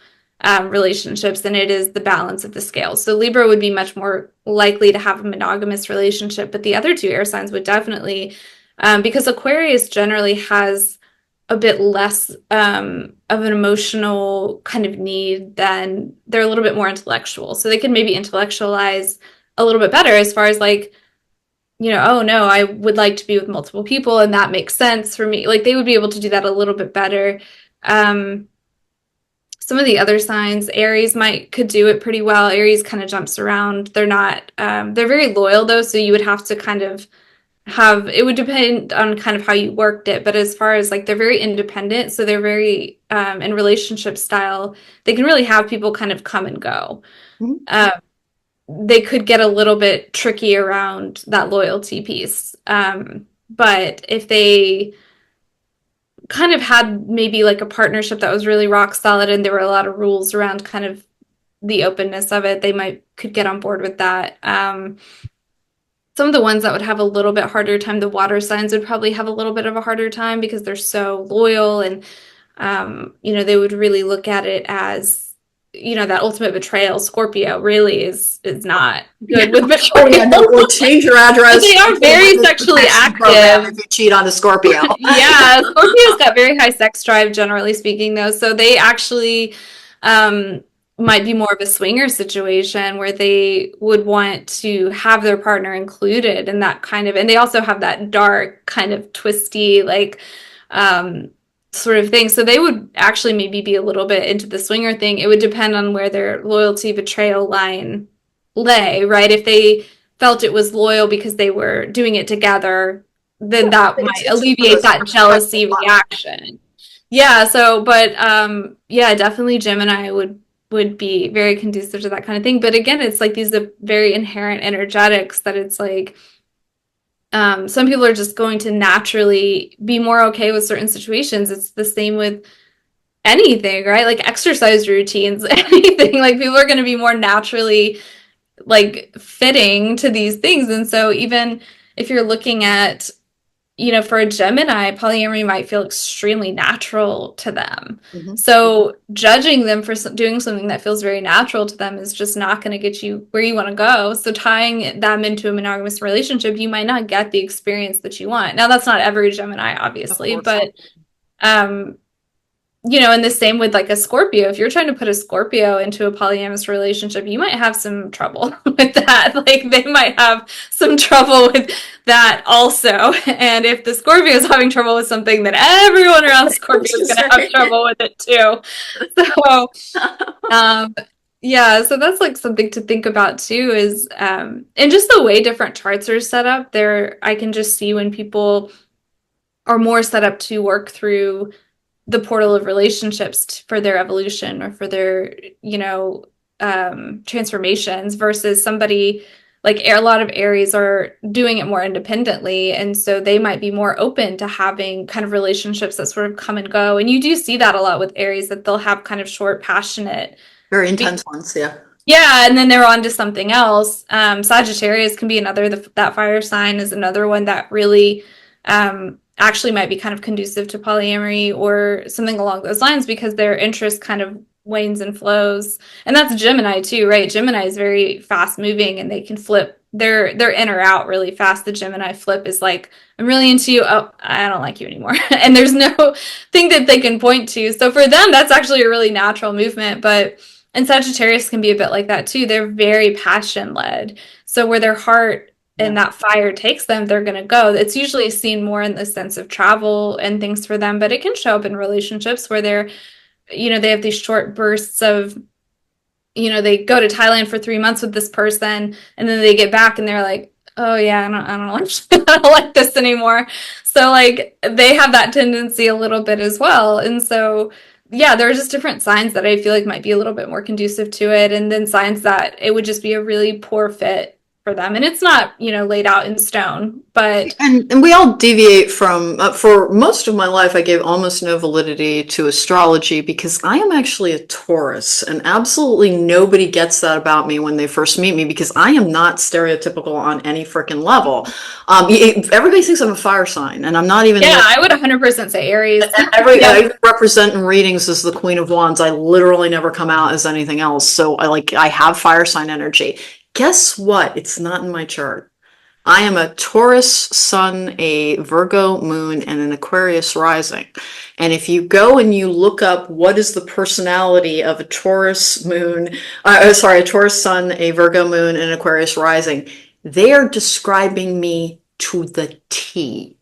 relationships, and it is the balance of the scale. So Libra would be much more likely to have a monogamous relationship, but the other two air signs would definitely, because Aquarius generally has a bit less of an emotional kind of need, than they're a little bit more intellectual. So they can maybe intellectualize a little bit better, as far as, like, oh no, I would like to be with multiple people, and that makes sense for me. Like, they would be able to do that a little bit better. Some of the other signs, Aries could do it pretty well. Aries kind of jumps around. They're not, they're very loyal though. So you would have to kind of it would depend on kind of how you worked it. But as far as, like, they're very independent. So they're very, in relationship style, they can really have people kind of come and go. Mm-hmm. They could get a little bit tricky around that loyalty piece. But if they kind of had maybe like a partnership that was really rock solid, and there were a lot of rules around kind of the openness of it, they could get on board with that. Some of the ones that would have a little bit harder time, the water signs would probably have a little bit of a harder time, because they're so loyal, and they would really look at it as, that ultimate betrayal. Scorpio really is not good with betrayal. Yeah, no, we'll change your address. But they are very sexually active if you cheat on a Scorpio. Yeah, Scorpio's got very high sex drive, generally speaking, though. So they actually might be more of a swinger situation, where they would want to have their partner included in that kind of, and they also have that dark kind of twisty, like, sort of thing. So they would actually maybe be a little bit into the swinger thing. It would depend on where their loyalty betrayal line lay, right? If they felt it was loyal because they were doing it together, then that might It's alleviate that jealousy reaction. Yeah, so but yeah, definitely Gemini would be very conducive to that kind of thing. But again, it's like these are very inherent energetics that it's like some people are just going to naturally be more okay with certain situations. It's the same with anything, right? Like exercise routines, anything. Like people are going to be more naturally like fitting to these things. And so even if you're looking at, for a Gemini, polyamory might feel extremely natural to them. Mhm. So judging them for doing something that feels very natural to them is just not going to get you where you want to go. So tying them into a monogamous relationship, you might not get the experience that you want. Now, that's not every Gemini, obviously, but um, and the same with like a Scorpio. If you're trying to put a Scorpio into a polyamorous relationship, you might have some trouble with that. Like they might have some trouble with that also. And if the Scorpio is having trouble with something, then everyone around Scorpio is going to have trouble with it too. So, yeah, so that's like something to think about too is, and just the way different charts are set up there, I can just see when people are more set up to work through the portal of relationships for their evolution or for their, transformations versus somebody like a lot of Aries are doing it more independently. And so they might be more open to having kind of relationships that sort of come and go. And you do see that a lot with Aries, that they'll have kind of short, passionate, Very intense ones, yeah. yeah, and then they're on to something else. Sagittarius can be another, that fire sign is another one that really actually might be kind of conducive to polyamory or something along those lines because their interest kind of wanes and flows. And that's Gemini too, right? Gemini is very fast moving and they can flip. They're in or out really fast. The Gemini flip is like, I'm really into you. Oh, I don't like you anymore. And there's no thing that they can point to. So for them, that's actually a really natural movement. And Sagittarius can be a bit like that too. They're very passion led. So where their heart and that fire takes them, they're going to go. It's usually seen more in the sense of travel and things for them, but it can show up in relationships where they're, they have these short bursts of, they go to Thailand for 3 months with this person and then they get back and they're like, oh yeah, I don't like, I don't like this anymore. So like they have that tendency a little bit as well. And so yeah, there are just different signs that I feel like might be a little bit more conducive to it. And then signs that it would just be a really poor fit for them. And it's not, laid out in stone, but. And we all deviate from, for most of my life, I gave almost no validity to astrology because I am actually a Taurus and absolutely nobody gets that about me when they first meet me because I am not stereotypical on any freaking level. Everybody thinks I'm a fire sign and I'm not even. Yeah, I would 100% say Aries. I represent in readings as the Queen of Wands. I literally never come out as anything else. So I have fire sign energy. Guess what? It's not in my chart. I am a Taurus sun, a Virgo moon, and an Aquarius rising. And if you go and you look up what is the personality of a Taurus moon, a Taurus sun, a Virgo moon, and an Aquarius rising, they are describing me to the T.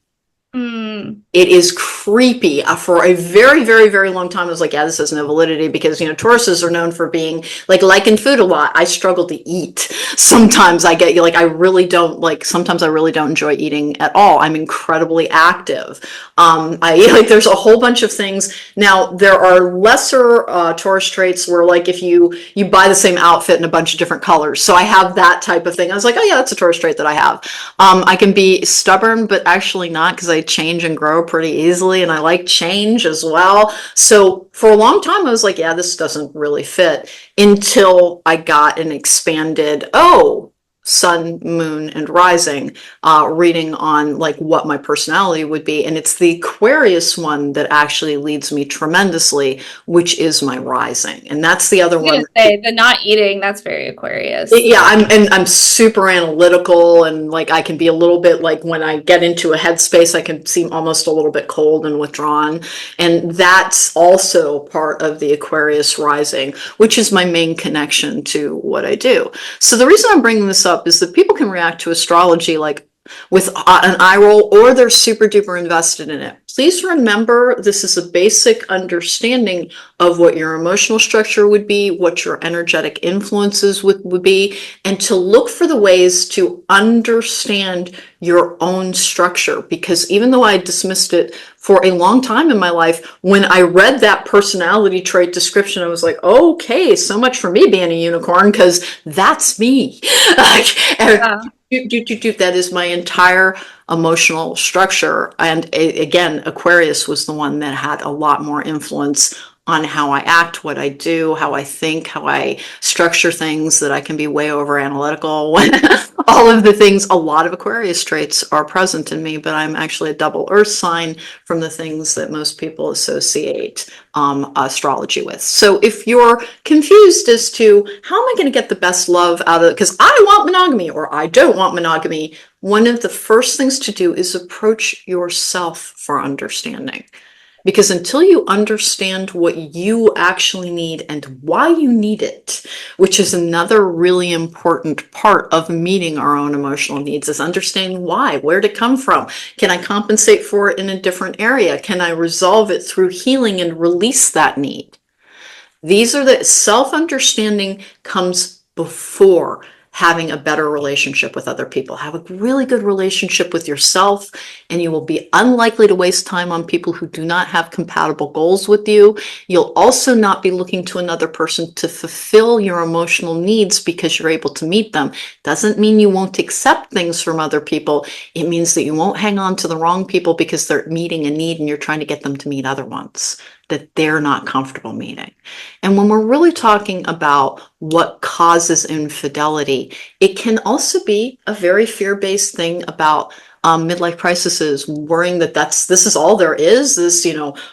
It is creepy. For a very, very, very long time, I was like, yeah, this has no validity because, Tauruses are known for being liking food a lot. I struggle to eat. Sometimes I get I really don't sometimes I really don't enjoy eating at all. I'm incredibly active. There's a whole bunch of things. Now, there are lesser Taurus traits where if you buy the same outfit in a bunch of different colors. So I have that type of thing. I was like, oh yeah, that's a Taurus trait that I have. I can be stubborn, but actually not because I change and grow pretty easily and I like change as well. So for a long time I was like, yeah, this doesn't really fit until I got an expanded, sun, moon, and rising reading on what my personality would be. And it's the Aquarius one that actually leads me tremendously, which is my rising. And that's the other one. Say, the not eating, that's very Aquarius. Yeah, I'm super analytical and I can be a little bit when I get into a headspace, I can seem almost a little bit cold and withdrawn. And that's also part of the Aquarius rising, which is my main connection to what I do. So the reason I'm bringing this up is that people can react to astrology with an eye roll, or they're super duper invested in it. please remember this is a basic understanding of what your emotional structure would be, what your energetic influences would be, and to look for the ways to understand your own structure. Because even though I dismissed it for a long time in my life, when I read that personality trait description, I was like, okay, so much for me being a unicorn, because that's me. Yeah. That is my entire emotional structure. And again, Aquarius was the one that had a lot more influence on how I act, what I do, how I think, how I structure things, that I can be way over analytical. All of the things, a lot of Aquarius traits are present in me, but I'm actually a double earth sign from the things that most people associate astrology with. So if you're confused as to how am I going to get the best love out of it, because I want monogamy or I don't want monogamy, one of the first things to do is approach yourself for understanding. Because until you understand what you actually need and why you need it, which is another really important part of meeting our own emotional needs, is understanding why, where'd it come from? Can I compensate for it in a different area? Can I resolve it through healing and release that need? These are the self-understanding comes before having a better relationship with other people. Have a really good relationship with yourself, and you will be unlikely to waste time on people who do not have compatible goals with you. You'll also not be looking to another person to fulfill your emotional needs because you're able to meet them. Doesn't mean you won't accept things from other people. It means that you won't hang on to the wrong people because they're meeting a need and you're trying to get them to meet other ones that they're not comfortable meeting. And when we're really talking about what causes infidelity, it can also be a very fear-based thing about midlife crises, worrying that this is all there is, this,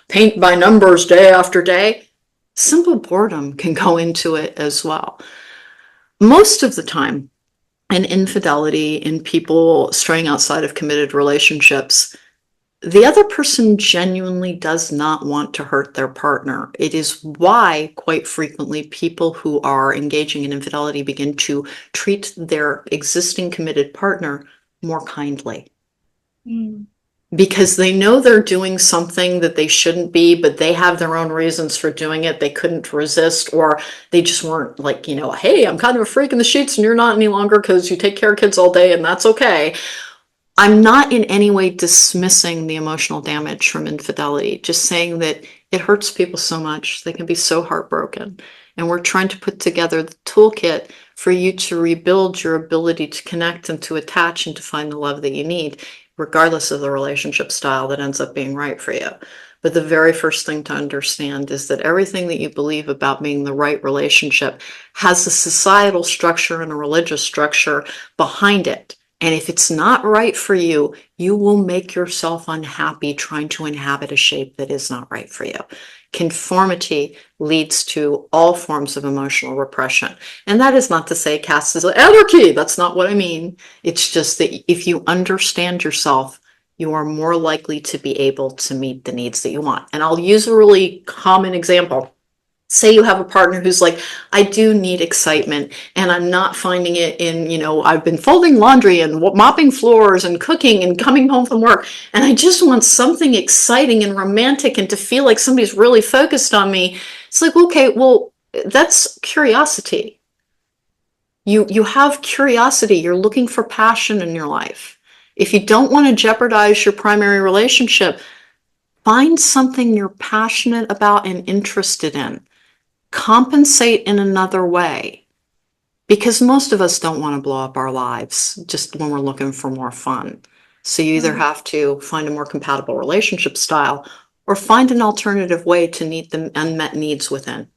paint by numbers day after day. Simple boredom can go into it as well. Most of the time, in infidelity, in people straying outside of committed relationships, the other person genuinely does not want to hurt their partner. It is why, quite frequently, people who are engaging in infidelity begin to treat their existing committed partner more kindly. Mm. Because they know they're doing something that they shouldn't be, but they have their own reasons for doing it. They couldn't resist, or they just weren't like, hey, I'm kind of a freak in the sheets and you're not any longer because you take care of kids all day and that's okay. I'm not in any way dismissing the emotional damage from infidelity, just saying that it hurts people so much. They can be so heartbroken. And we're trying to put together the toolkit for you to rebuild your ability to connect and to attach and to find the love that you need, regardless of the relationship style that ends up being right for you. But the very first thing to understand is that everything that you believe about being the right relationship has a societal structure and a religious structure behind it. And if it's not right for you, you will make yourself unhappy trying to inhabit a shape that is not right for you. Conformity leads to all forms of emotional repression. And that is not to say caste is anarchy. That's not what I mean. It's just that if you understand yourself, you are more likely to be able to meet the needs that you want. And I'll use a really common example. Say you have a partner who's like, I do need excitement and I'm not finding it in, I've been folding laundry and mopping floors and cooking and coming home from work. And I just want something exciting and romantic and to feel like somebody's really focused on me. It's like, okay, well, that's curiosity. You have curiosity. You're looking for passion in your life. If you don't want to jeopardize your primary relationship, find something you're passionate about and interested in. Compensate in another way, because most of us don't want to blow up our lives just when we're looking for more fun. So you either have to find a more compatible relationship style or find an alternative way to meet the unmet needs within.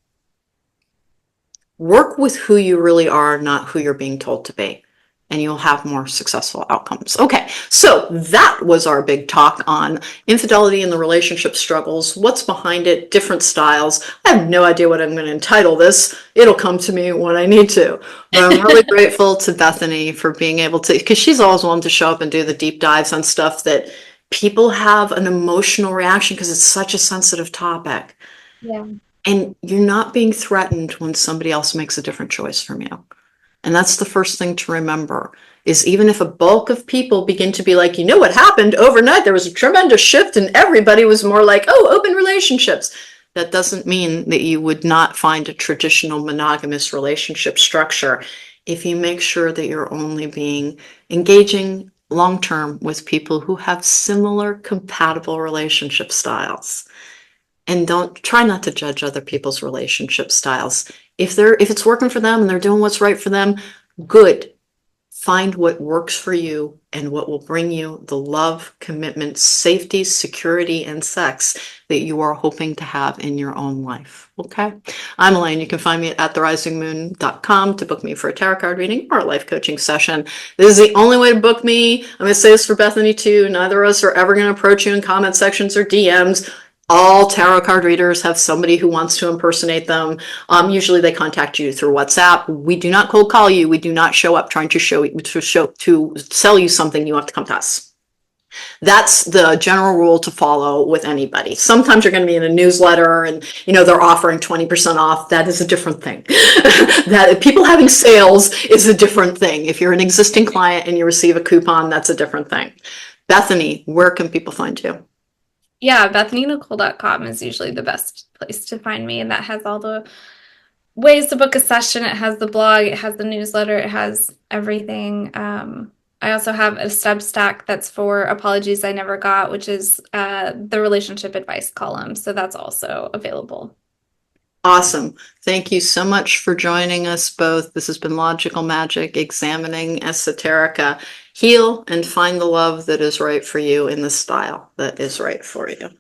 Work with who you really are, not who you're being told to be, and you'll have more successful outcomes. Okay, so that was our big talk on infidelity and the relationship struggles, what's behind it, different styles. I have no idea what I'm going to entitle this. It'll come to me when I need to. But I'm really grateful to Bethany for being able to, because she's always wanted to show up and do the deep dives on stuff that people have an emotional reaction because it's such a sensitive topic. Yeah. And you're not being threatened when somebody else makes a different choice from you. And that's the first thing to remember, is even if a bulk of people begin to be like, you know what happened overnight, there was a tremendous shift and everybody was more like, oh, open relationships. That doesn't mean that you would not find a traditional monogamous relationship structure if you make sure that you're only being engaging long-term with people who have similar compatible relationship styles. And don't try not to judge other people's relationship styles. If it's working for them and they're doing what's right for them, good. Find what works for you and what will bring you the love, commitment, safety, security, and sex that you are hoping to have in your own life. Okay? I'm Alane. You can find me at therisingmoon.com to book me for a tarot card reading or a life coaching session. This is the only way to book me. I'm going to say this for Bethany too. Neither of us are ever going to approach you in comment sections or DMs. All tarot card readers have somebody who wants to impersonate them. Usually they contact you through WhatsApp. We do not cold call you. We do not show up trying to sell you something. You have to come to us. That's the general rule to follow with anybody. Sometimes you're going to be in a newsletter and, they're offering 20% off. That is a different thing. That people having sales is a different thing. If you're an existing client and you receive a coupon, that's a different thing. Bethany, where can people find you? Yeah, BethanyNicole.com is usually the best place to find me, and that has all the ways to book a session. It has the blog, it has the newsletter, it has everything. I also have a Substack that's for Apologies I Never Got, which is the relationship advice column. So that's also available. Awesome. Thank you so much for joining us both. This has been Logical Magic, examining esoterica. Heal and find the love that is right for you in the style that is right for you.